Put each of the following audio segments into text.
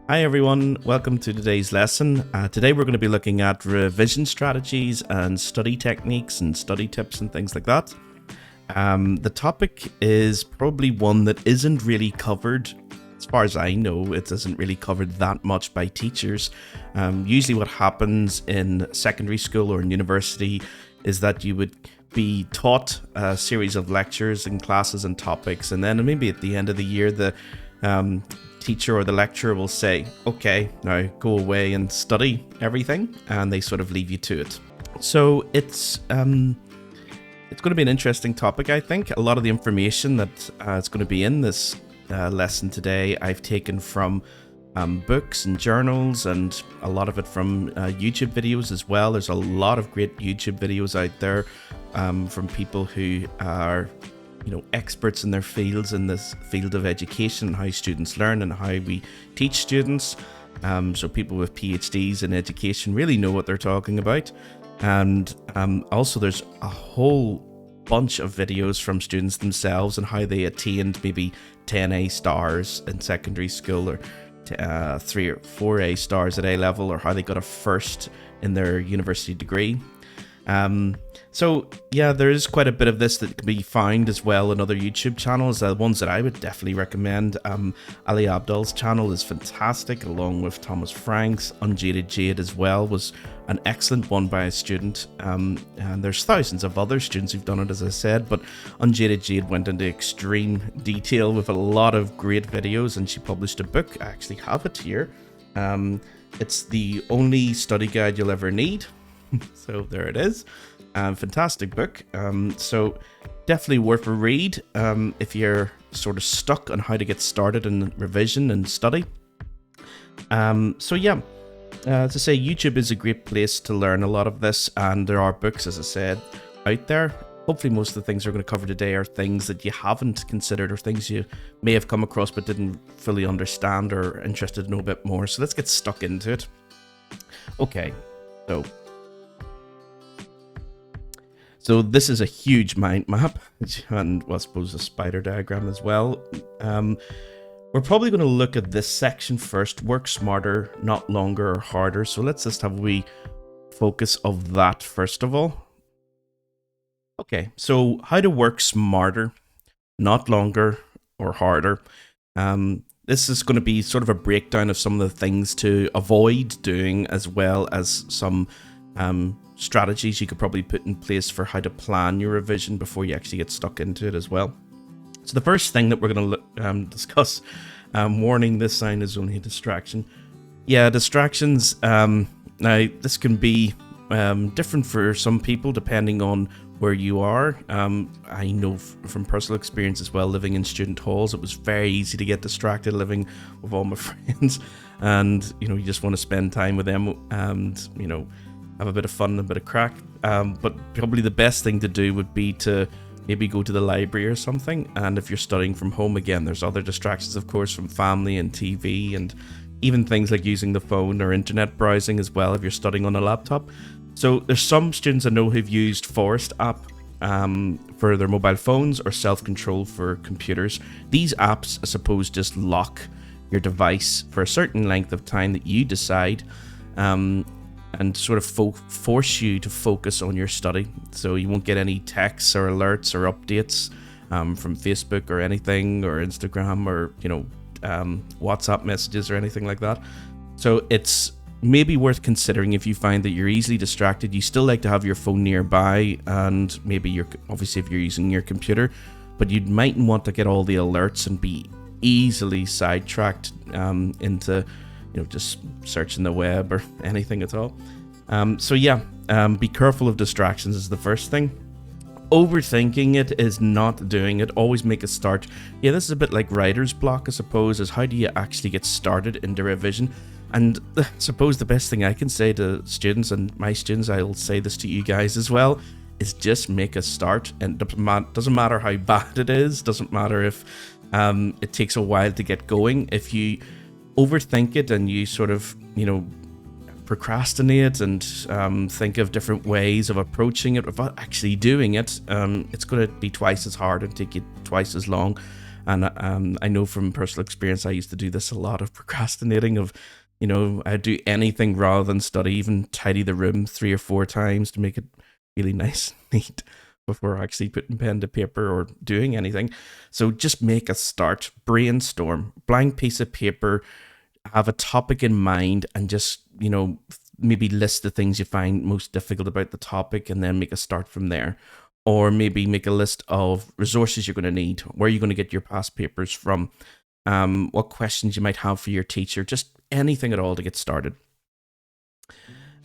Hi everyone, welcome to today's lesson. Today we're going to be looking at revision strategies and study techniques and study tips and things like that. The topic is probably one that isn't really covered. As far as I know, it isn't really covered that much by teachers. Usually what happens in secondary school or in university is that you would be taught a series of lectures and classes and topics, and then maybe at the end of the year the teacher or the lecturer will say, okay, now go away and study everything, and they sort of leave you to it. So it's going to be an interesting topic, I think. A lot of the information that is going to be in this lesson today I've taken from books and journals, and a lot of it from YouTube videos as well. There's a lot of great YouTube videos out there from people who are experts in their fields, in this field of education, and how students learn and how we teach students. So people with PhDs in education really know what they're talking about. And also there's a whole bunch of videos from students themselves and how they attained maybe 10 A stars in secondary school, or 3 or 4 A stars at A level, or how they got a first in their university degree. So yeah, there is quite a bit of this that can be found as well in other YouTube channels. Ones that I would definitely recommend. Ali Abdal's channel is fantastic, along with Thomas Frank's. Unjaded Jade as well was an excellent one by a student. And there's thousands of other students who've done it, as I said, but Unjaded Jade went into extreme detail with a lot of great videos, and she published a book. I actually have it here. It's the only study guide you'll ever need. So there it is. Fantastic book. So definitely worth a read if you're sort of stuck on how to get started in revision and study. So yeah, as I say, YouTube is a great place to learn a lot of this, and there are books, as I said, out there. Hopefully most of the things we're going to cover today are things that you haven't considered, or things you may have come across but didn't fully understand or are interested to know a bit more. So let's get stuck into it. Okay, So this is a huge mind map, and well, I suppose a spider diagram as well. We're probably going to look at this section first: work smarter, not longer or harder. So let's just have a wee focus of that first of all. Okay, so how to work smarter, not longer or harder. This is going to be sort of a breakdown of some of the things to avoid doing, as well as some strategies you could probably put in place for how to plan your revision before you actually get stuck into it as well. So the first thing that we're going to discuss, warning, this sign is only a distraction. Yeah, distractions. Now this can be different for some people depending on where you are. I know from personal experience as well, living in student halls, it was very easy to get distracted living with all my friends, and you just want to spend time with them and have a bit of fun and a bit of crack. But probably the best thing to do would be to maybe go to the library or something. And if you're studying from home, again, there's other distractions, of course, from family and TV, and even things like using the phone or internet browsing as well if you're studying on a laptop. So there's some students I know who've used Forest app for their mobile phones, or Self-Control for computers. These apps, I suppose, just lock your device for a certain length of time that you decide, and sort of force you to focus on your study. So you won't get any texts or alerts or updates from Facebook or anything, or Instagram, or WhatsApp messages or anything like that. So it's maybe worth considering if you find that you're easily distracted. You still like to have your phone nearby, and maybe obviously if you're using your computer, but you mightn't want to get all the alerts and be easily sidetracked into just searching the web or anything at all. So yeah, be careful of distractions is the first thing. Overthinking it is not doing it. Always make a start. Yeah, this is a bit like writer's block, I suppose, is how do you actually get started into revision? And I suppose the best thing I can say to students, and my students, I'll say this to you guys as well, is just make a start. And it doesn't matter how bad it is, doesn't matter if it takes a while to get going. If you overthink it and you sort of procrastinate and think of different ways of approaching it without actually doing it, it's going to be twice as hard and take you twice as long. And I know from personal experience, I used to do this a lot of procrastinating of, I'd do anything rather than study, even tidy the room 3 or 4 times to make it really nice and neat before actually putting pen to paper or doing anything. So just make a start, brainstorm, blank piece of paper, have a topic in mind, and just, maybe list the things you find most difficult about the topic and then make a start from there. Or maybe make a list of resources you're going to need, where you're going to get your past papers from, what questions you might have for your teacher, just anything at all to get started.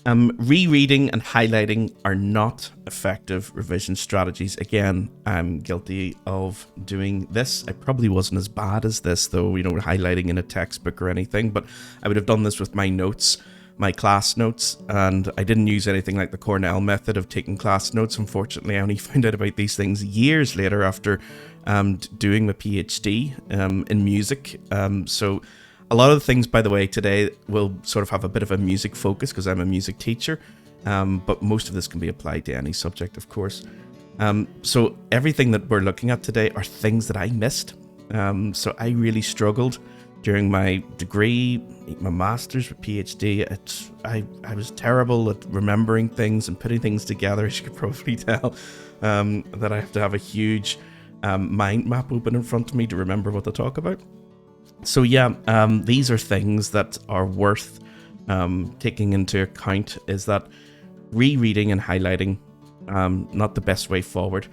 Rereading and highlighting are not effective revision strategies. Again, I'm guilty of doing this. I probably wasn't as bad as this, though, highlighting in a textbook or anything, but I would have done this with my notes, my class notes, and I didn't use anything like the Cornell method of taking class notes. Unfortunately, I only found out about these things years later after doing my PhD in music. So a lot of the things, by the way, today will sort of have a bit of a music focus because I'm a music teacher, but most of this can be applied to any subject, of course. So everything that we're looking at today are things that I missed. So I really struggled during my degree, my master's, my PhD. I was terrible at remembering things and putting things together, as you could probably tell, that I have to have a huge mind map open in front of me to remember what to talk about. So yeah, these are things that are worth taking into account, is that rereading and highlighting, not the best way forward.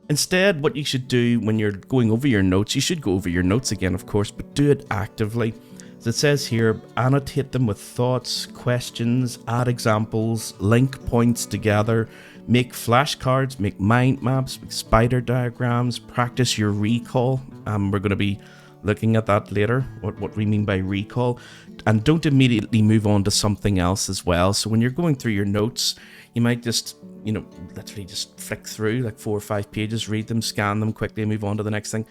Instead, what you should do when you're going over your notes, you should go over your notes again, of course, but do it actively. As it says here, annotate them with thoughts, questions, add examples, link points together, make flashcards, make mind maps, make spider diagrams, practice your recall. We're going to be looking at that later, what we mean by recall. And don't immediately move on to something else as well. So when you're going through your notes, you might just, literally just flick through like 4 or 5 pages, read them, scan them quickly, and move on to the next thing.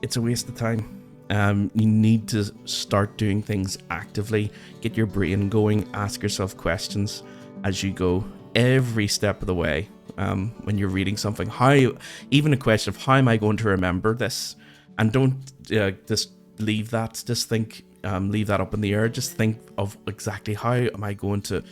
It's a waste of time. You need to start doing things actively, get your brain going, ask yourself questions as you go every step of the way. When you're reading something, even a question of how am I going to remember this? And don't just leave that. Just think, leave that up in the air. Just think of exactly how am I going to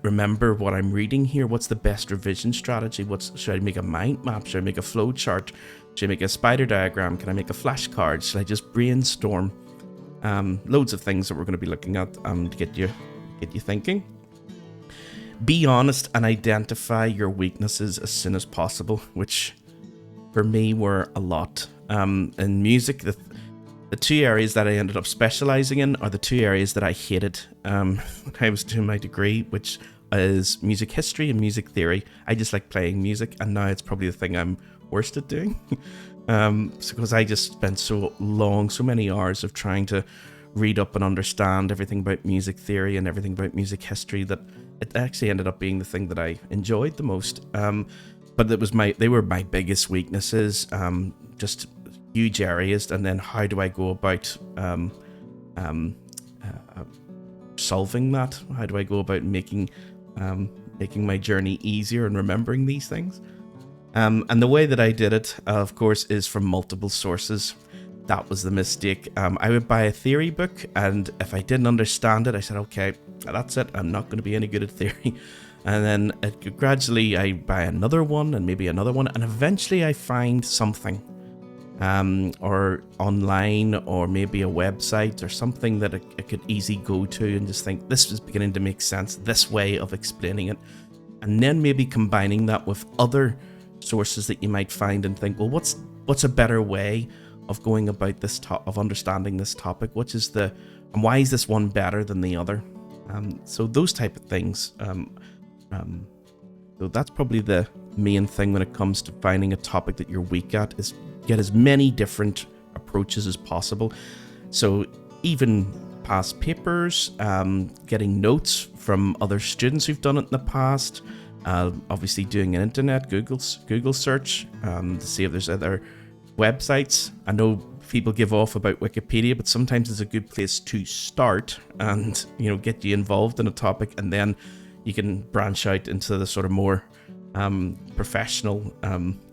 remember what I'm reading here? What's the best revision strategy? Should I make a mind map? Should I make a flow chart? Should I make a spider diagram? Can I make a flashcard? Should I just brainstorm? Loads of things that we're going to be looking at to get you thinking. Be honest and identify your weaknesses as soon as possible, which for me were a lot. In music, the 2 areas that I ended up specializing in are the 2 areas that I hated when I was doing my degree, which is music history and music theory. I just like playing music, and now it's probably the thing I'm worst at doing. Because I just spent so many hours of trying to read up and understand everything about music theory and everything about music history, that it actually ended up being the thing that I enjoyed the most. But they were my biggest weaknesses, just huge areas. And then how do I go about solving that? How do I go about making my journey easier and remembering these things? And the way that I did it, of course, is from multiple sources. That was the mistake. I would buy a theory book, and if I didn't understand it, I said, okay, that's it. I'm not going to be any good at theory. And then gradually I buy another one and maybe another one, and eventually I find something, or online, or maybe a website or something that I could easily go to and just think, this is beginning to make sense, this way of explaining it. And then maybe combining that with other sources that you might find and think, well, what's a better way of going about this of understanding this topic? And why is this one better than the other? So those type of things. So that's probably the main thing when it comes to finding a topic that you're weak at, is get as many different approaches as possible. So even past papers, getting notes from other students who've done it in the past, obviously doing an internet Google search to see if there's other websites. I know people give off about Wikipedia, but sometimes it's a good place to start and get you involved in a topic, and then you can branch out into the sort of more professional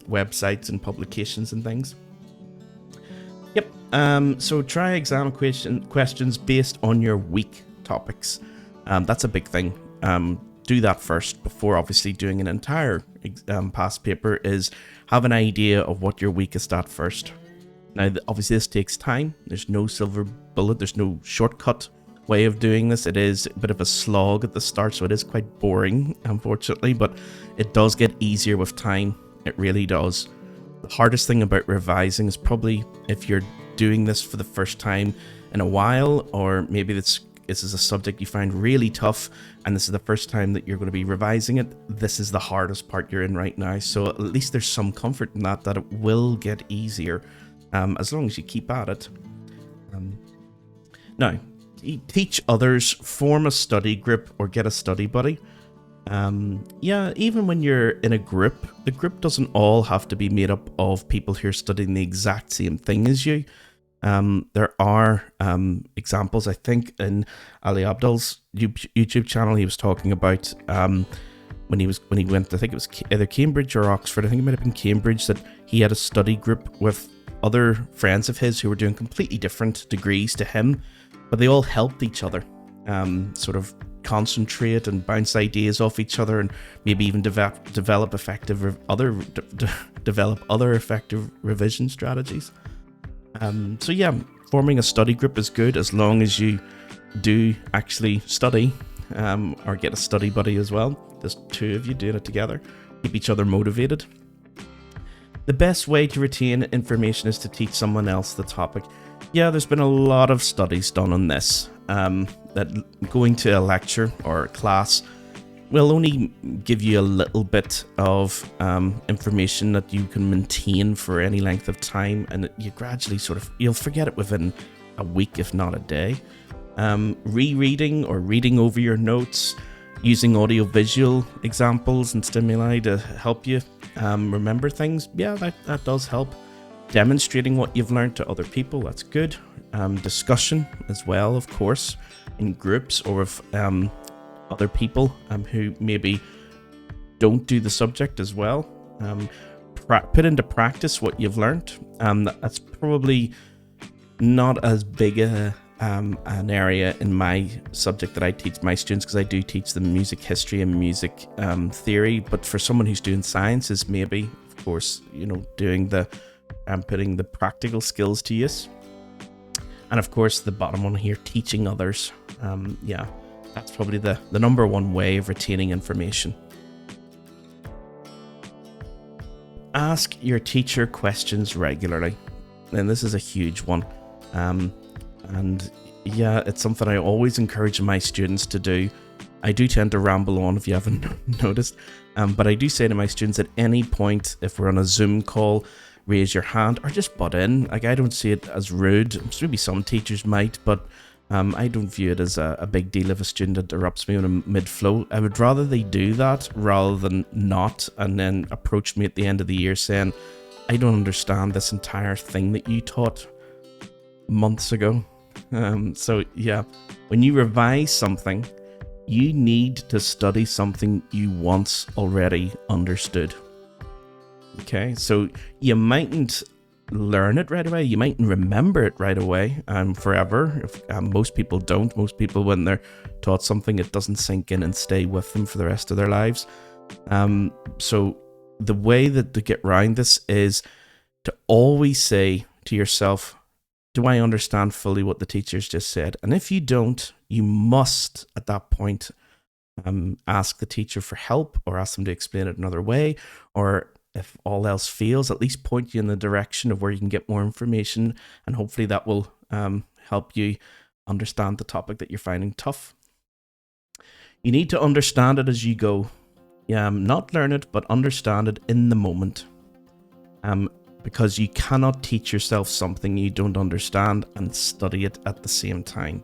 websites and publications and things. Yep. So try exam questions based on your week topics. That's a big thing. Do that first before obviously doing an entire past paper. Is have an idea of what your week is at first. Now, obviously, this takes time. There's no silver bullet. There's no shortcut way of doing this. It is a bit of a slog at the start, so it is quite boring, unfortunately, but it does get easier with time. It really does. The hardest thing about revising is probably if you're doing this for the first time in a while, or maybe this is a subject you find really tough, and this is the first time that you're going to be revising it. This is the hardest part you're in right now, so at least there's some comfort in that it will get easier. As long as you keep at it. Now, teach others, form a study group, or get a study buddy. Yeah, even when you're in a group, the group doesn't all have to be made up of people who are studying the exact same thing as you. There are examples, I think, in Ali Abdal's YouTube channel. He was talking about when he went, I think it was either Cambridge or Oxford. I think it might have been Cambridge, that he had a study group with other friends of his who were doing completely different degrees to him, but they all helped each other sort of concentrate and bounce ideas off each other, and maybe even develop other effective revision strategies. So yeah, forming a study group is good as long as you do actually study, or get a study buddy as well. There's two of you doing it together. Keep each other motivated. The best way to retain information is to teach someone else the topic. Yeah, there's been a lot of studies done on this, that going to a lecture or a class will only give you a little bit of information that you can maintain for any length of time, and you gradually you'll forget it within a week, if not a day. Rereading or reading over your notes, using audio-visual examples and stimuli to help you remember things, yeah, that does help. Demonstrating what you've learned to other people, that's good. Discussion as well, of course, in groups or with other people who maybe don't do the subject as well. Put into practice what you've learned. That's probably not as big an area in my subject that I teach my students, because I do teach them music history and music theory. But for someone who's doing sciences, maybe, of course, doing the putting the practical skills to use. And of course, the bottom one here, teaching others. Yeah, that's probably the number one way of retaining information. Ask your teacher questions regularly. And this is a huge one. And yeah, it's something I always encourage my students to do. I do tend to ramble on, if you haven't noticed. But I do say to my students, at any point, if we're on a Zoom call, raise your hand or just butt in. Like, I don't see it as rude. Maybe some teachers might, but I don't view it as a big deal if a student interrupts me on a mid-flow. I would rather they do that rather than not, and then approach me at the end of the year saying, I don't understand this entire thing that you taught months ago. So yeah, when you revise something, you need to study something you once already understood. Okay, so you mightn't learn it right away, you mightn't remember it right away forever. Most people don't. Most people, when they're taught something, it doesn't sink in and stay with them for the rest of their lives. So the way that to get around this is to always say to yourself, do I understand fully what the teacher's just said? And if you don't, you must, at that point, ask the teacher for help, or ask them to explain it another way, or if all else fails, at least point you in the direction of where you can get more information, and hopefully that will help you understand the topic that you're finding tough. You need to understand it as you go. Not learn it, but understand it in the moment. Because you cannot teach yourself something you don't understand and study it at the same time.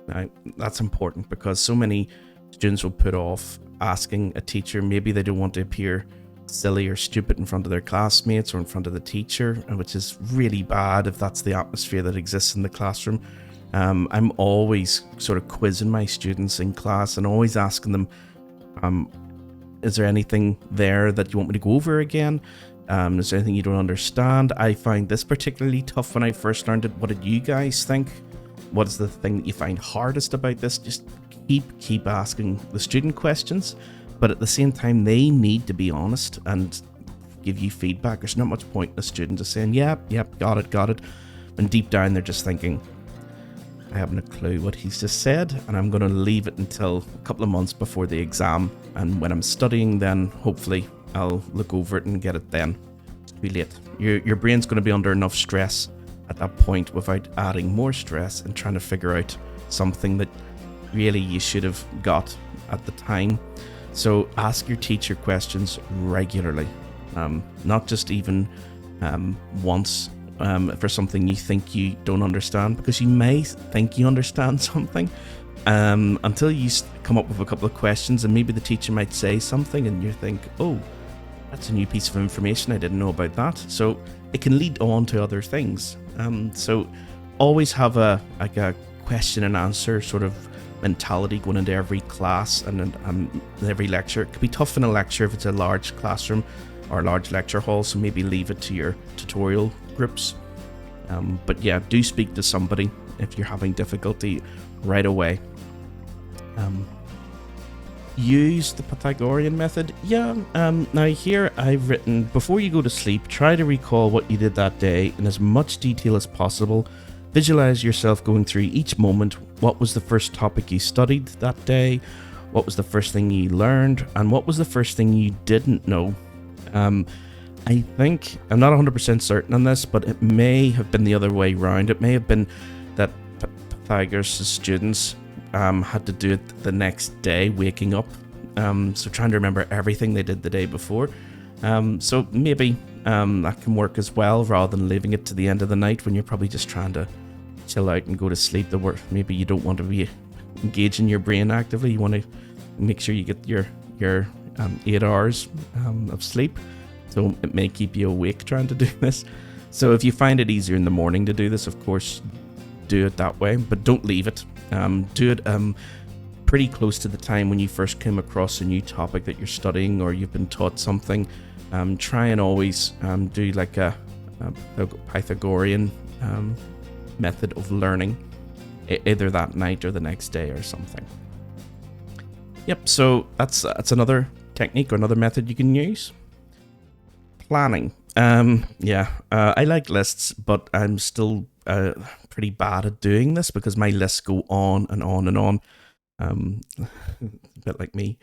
Now, that's important because so many students will put off asking a teacher. Maybe they don't want to appear silly or stupid in front of their classmates or in front of the teacher, which is really bad if that's the atmosphere that exists in the classroom. I'm always sort of quizzing my students in class and always asking them, is there anything there that you want me to go over again? Is there anything you don't understand? I find this particularly tough when I first learned it. What did you guys think? What is the thing that you find hardest about this? Just keep asking the student questions, but at the same time, they need to be honest and give you feedback. There's not much point in a student just saying, yep, got it. And deep down, they're just thinking, I haven't a clue what he's just said, and I'm going to leave it until a couple of months before the exam. And when I'm studying, then hopefully I'll look over it and get it then. It's too late. Your brain's going to be under enough stress at that point without adding more stress and trying to figure out something that really you should have got at the time. So ask your teacher questions regularly, not just even once for something you think you don't understand, because you may think you understand something until you come up with a couple of questions, and maybe the teacher might say something and you think, oh, that's a new piece of information, I didn't know about that. So it can lead on to other things. So always have a question and answer sort of mentality going into every class and every lecture. It could be tough in a lecture if it's a large classroom or a large lecture hall, so maybe leave it to your tutorial groups. But yeah, do speak to somebody if you're having difficulty right away. Use the Pythagorean method. Now here I've written, before you go to sleep, try to recall what you did that day in as much detail as possible. Visualize yourself going through each moment. What was the first topic you studied that day? What was the first thing you learned? And what was the first thing you didn't know? I think, I'm not 100% certain on this, but it may have been the other way around. It may have been that Pythagoras' students had to do it the next day, waking up. So trying to remember everything they did the day before. So maybe that can work as well, rather than leaving it to the end of the night when you're probably just trying to chill out and go to sleep. Maybe you don't want to be engaging your brain actively. You want to make sure you get your 8 hours of sleep. So it may keep you awake trying to do this. So if you find it easier in the morning to do this, of course, do it that way, but don't leave it. Do it pretty close to the time when you first came across a new topic that you're studying or you've been taught something. Try and always do like a Pythagorean method of learning, either that night or the next day or something. Yep, so that's another technique or another method you can use. Planning. I like lists, but I'm still pretty bad at doing this because my lists go on and on and on. A bit like me.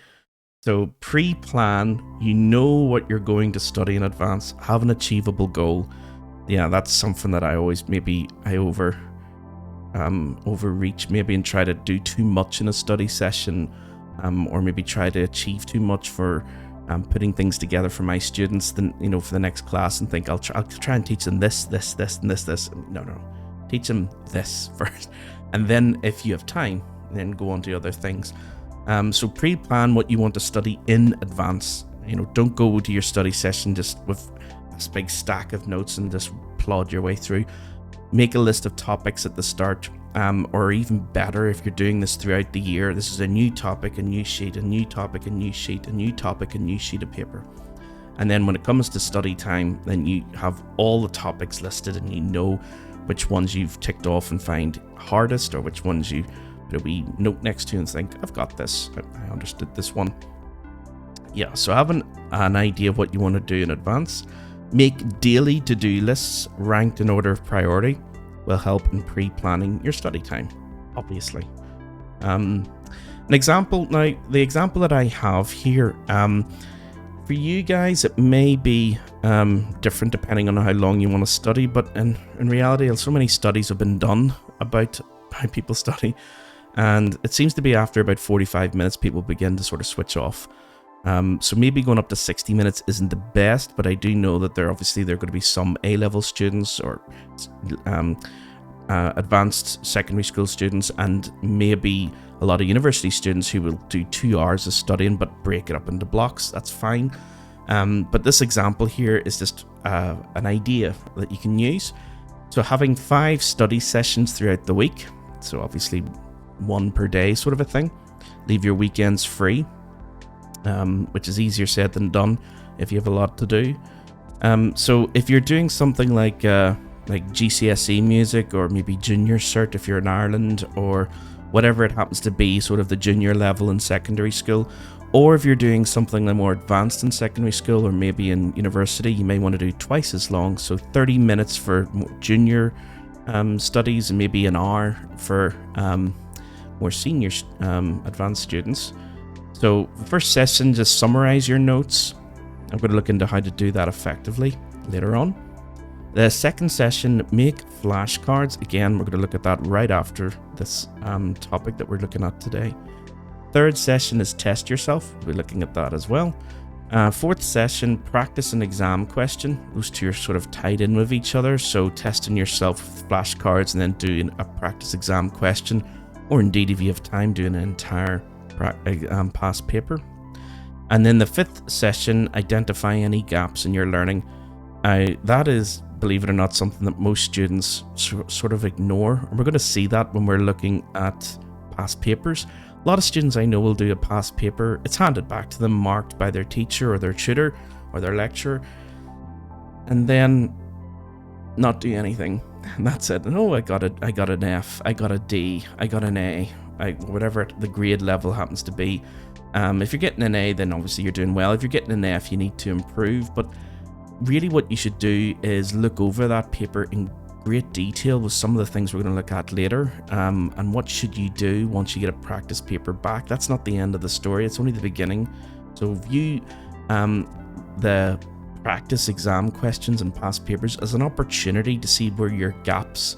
So pre-plan, you know what you're going to study in advance, have an achievable goal. Yeah, that's something that I always overreach maybe and try to do too much in a study session, or maybe try to achieve too much for putting things together for my students, then for the next class, and think I'll try and teach them this, and this. No. Teach them this first, and then if you have time, then go on to other things. So pre-plan what you want to study in advance. Don't go to your study session just with this big stack of notes and just plod your way through. Make a list of topics at the start, or even better, if you're doing this throughout the year, this is a new topic, a new sheet, a new topic, a new sheet, a new topic, a new sheet of paper. And then when it comes to study time, then you have all the topics listed and you know which ones you've ticked off and find hardest, or which ones you put a wee note next to and think, I've got this, I understood this one. Yeah, so having an idea of what you want to do in advance. Make daily to-do lists ranked in order of priority will help in pre-planning your study time, obviously. An example, now the example that I have here, for you guys it may be different depending on how long you want to study, but in reality so many studies have been done about how people study, and it seems to be after about 45 minutes people begin to sort of switch off. So maybe going up to 60 minutes isn't the best, but I do know that there are going to be some A-level students or advanced secondary school students, and maybe a lot of university students who will do 2 hours of studying but break it up into blocks. That's fine. But this example here is just an idea that you can use. So having 5 study sessions throughout the week, so obviously 1 per day sort of a thing. Leave your weekends free. Which is easier said than done if you have a lot to do. So if you're doing something like GCSE music, or maybe junior cert if you're in Ireland, or whatever it happens to be, sort of the junior level in secondary school, or if you're doing something more advanced in secondary school or maybe in university, you may want to do twice as long. So 30 minutes for junior studies, and maybe an hour for more senior advanced students. So the first session, just summarize your notes. I'm going to look into how to do that effectively later on. The second session, make flashcards. Again, we're going to look at that right after this topic that we're looking at today. Third session is test yourself. We're looking at that as well. Fourth session, practice an exam question. Those two are sort of tied in with each other. So testing yourself with flashcards and then doing a practice exam question, or indeed, if you have time, doing an entire past paper. And then the fifth session, identify any gaps in your learning. That is, believe it or not, something that most students sort of ignore. And we're going to see that when we're looking at past papers. A lot of students I know will do a past paper. It's handed back to them, marked by their teacher or their tutor or their lecturer, and then not do anything. And that's it. Oh, I got an F, I got a D, I got an A, whatever the grade level happens to be. If you're getting an A, then obviously you're doing well. If you're getting an F, you need to improve. But really what you should do is look over that paper in great detail with some of the things we're going to look at later. And what should you do once you get a practice paper back? That's not the end of the story. It's only the beginning. So view the practice exam questions and past papers as an opportunity to see where your gaps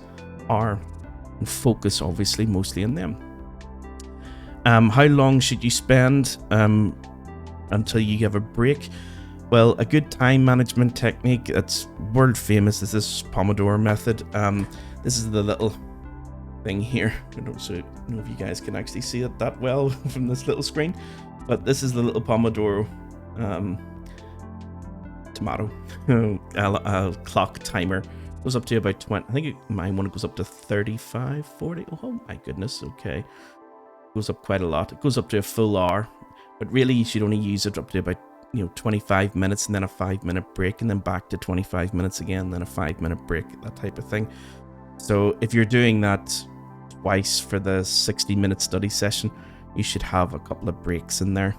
are and focus obviously mostly on them. How long should you spend until you have a break? Well, a good time management technique that's world famous is this Pomodoro method. This is the little thing here. I don't know if you guys can actually see it that well from this little screen, but this is the little Pomodoro tomato clock timer. It goes up to about 20. I think my one goes up to 35, 40. Oh my goodness. Okay. It goes up quite a lot. It goes up to a full hour, but really you should only use it up to about 25 minutes and then a 5-minute break, and then back to 25 minutes again, then a 5-minute break, that type of thing. So if you're doing that twice for the 60-minute study session, you should have a couple of breaks in there.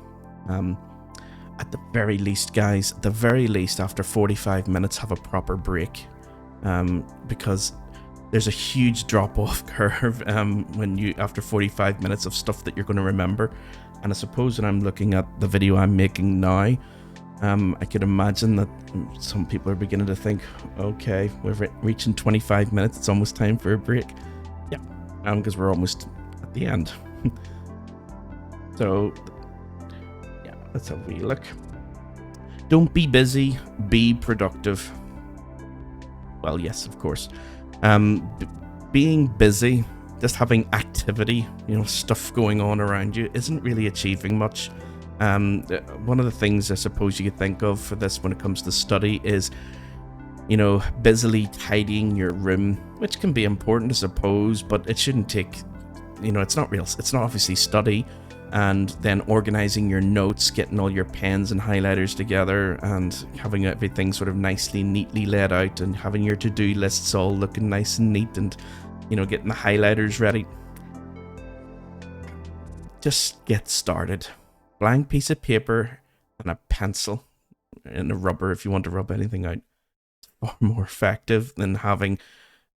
At the very least, guys, at the very least, after 45 minutes, have a proper break, because there's a huge drop-off curve when you after 45 minutes of stuff that you're going to remember. And I suppose when I'm looking at the video I'm making now, I could imagine that some people are beginning to think, okay, we're reaching 25 minutes, it's almost time for a break. Yeah, because we're almost at the end. So, yeah, let's have a wee look. Don't be busy, be productive. Well, yes, of course. Being busy, just having activity, stuff going on around you, isn't really achieving much. One of the things I suppose you could think of for this when it comes to study is, busily tidying your room, which can be important, I suppose, but it shouldn't take, it's not obviously study. And then organizing your notes, getting all your pens and highlighters together, and having everything sort of neatly laid out, and having your to-do lists all looking nice and neat, and getting the highlighters ready. Just get started. Blank piece of paper and a pencil and a rubber if you want to rub anything out. It's far more effective than having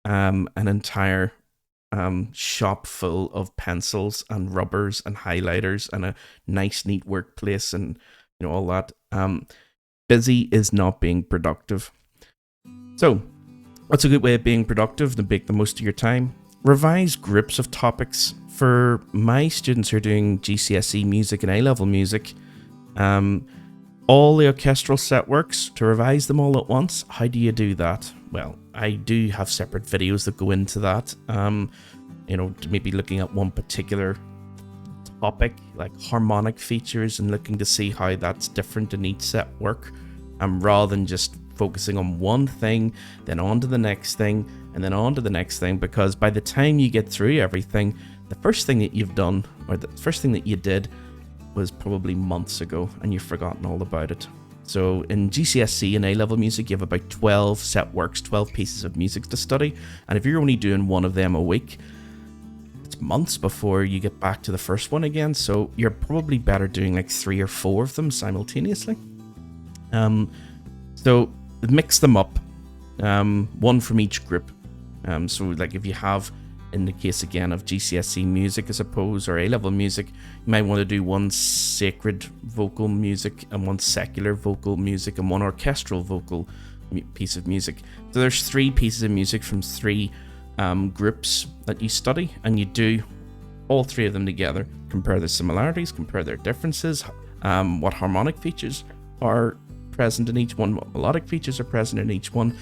an entire shop full of pencils and rubbers and highlighters and a nice neat workplace and all that. Busy is not being productive. So what's a good way of being productive to make the most of your time? Revise groups of topics. For my students who are doing GCSE music and A-level music, all the orchestral set works, to revise them all at once, how do you do that? Well, I do have separate videos that go into that, maybe looking at one particular topic, like harmonic features, and looking to see how that's different in each set work, rather than just focusing on one thing, then on to the next thing, and then on to the next thing, because by the time you get through everything, the first thing that you've done, or the first thing that you did, was probably months ago, and you've forgotten all about it. So in GCSE and A-level music, you have about 12 set works, 12 pieces of music to study. And if you're only doing one of them a week, it's months before you get back to the first one again. So you're probably better doing like 3 or 4 of them simultaneously. So mix them up, one from each group. So like if you have, in the case again of GCSE music, I suppose, or A-level music, you might want to do one sacred vocal music and one secular vocal music and one orchestral vocal piece of music. So there's 3 pieces of music from 3 groups that you study, and you do all 3 of them together, compare the similarities, compare their differences, what harmonic features are present in each one, what melodic features are present in each one.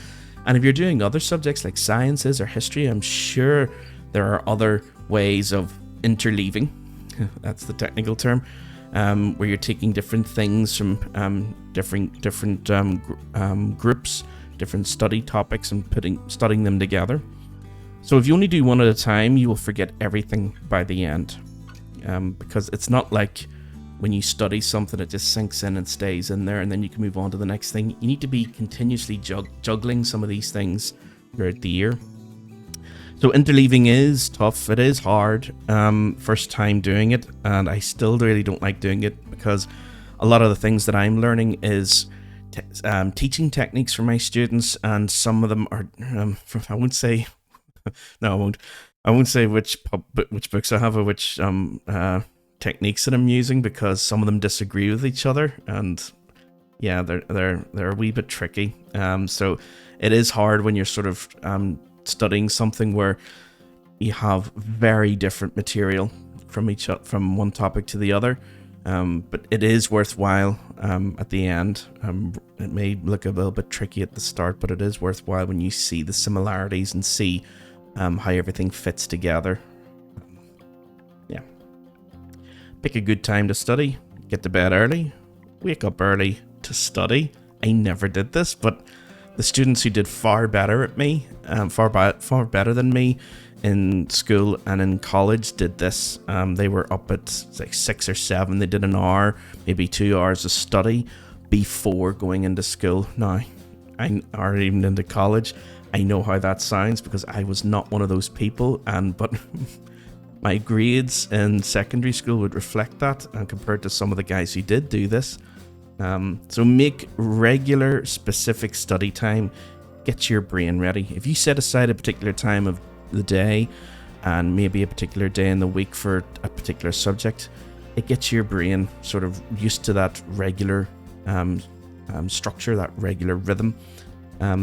And if you're doing other subjects like sciences or history, I'm sure there are other ways of interleaving, that's the technical term, where you're taking different things from different groups, different study topics, and studying them together. So if you only do one at a time, you will forget everything by the end, because it's not like when you study something, it just sinks in and stays in there, and then you can move on to the next thing. You need to be continuously juggling some of these things throughout the year. So interleaving is tough. It is hard. First time doing it, and I still really don't like doing it, because a lot of the things that I'm learning is teaching techniques for my students, and some of them are I won't say no, I won't say which books I have or which techniques that I'm using, because some of them disagree with each other, and yeah, they're a wee bit tricky. So it is hard when you're sort of studying something where you have very different material from one topic to the other, but it is worthwhile at the end. It may look a little bit tricky at the start, but it is worthwhile when you see the similarities and see how everything fits together. Yeah. Pick a good time to study. Get to bed early. Wake up early to study. I never did this, but the students who did far better at me, far better than me in school and in college did this. They were up at like 6 or 7. They did an hour, maybe 2 hours of study before going into school. Now, or even into college. I know how that sounds, because I was not one of those people, but my grades in secondary school would reflect that, and compared to some of the guys who did do this. So make regular specific study time. Get your brain ready. If you set aside a particular time of the day and maybe a particular day in the week for a particular subject, it gets your brain sort of used to that regular structure, that regular rhythm.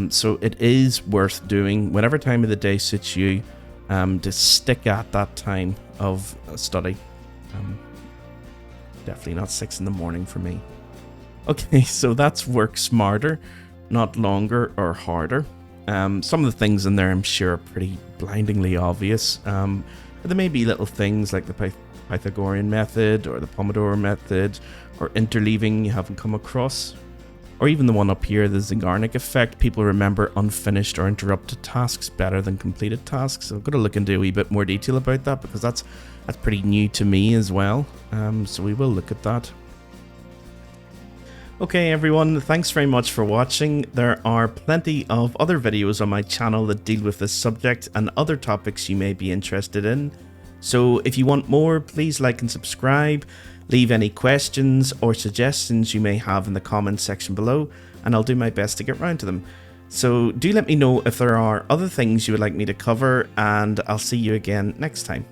So it is worth doing whatever time of the day suits you, to stick at that time of study. Definitely not 6 in the morning for me. Okay, so that's work smarter, not longer or harder. Some of the things in there I'm sure are pretty blindingly obvious. But there may be little things like the Pythagorean method or the Pomodoro method or interleaving you haven't come across. Or even the one up here, the Zeigarnik effect. People remember unfinished or interrupted tasks better than completed tasks. So I've got to look into a wee bit more detail about that, because that's pretty new to me as well. So we will look at that. Okay everyone, thanks very much for watching. There are plenty of other videos on my channel that deal with this subject and other topics you may be interested in. So if you want more, please like and subscribe. Leave any questions or suggestions you may have in the comments section below, and I'll do my best to get round to them. So do let me know if there are other things you would like me to cover, and I'll see you again next time.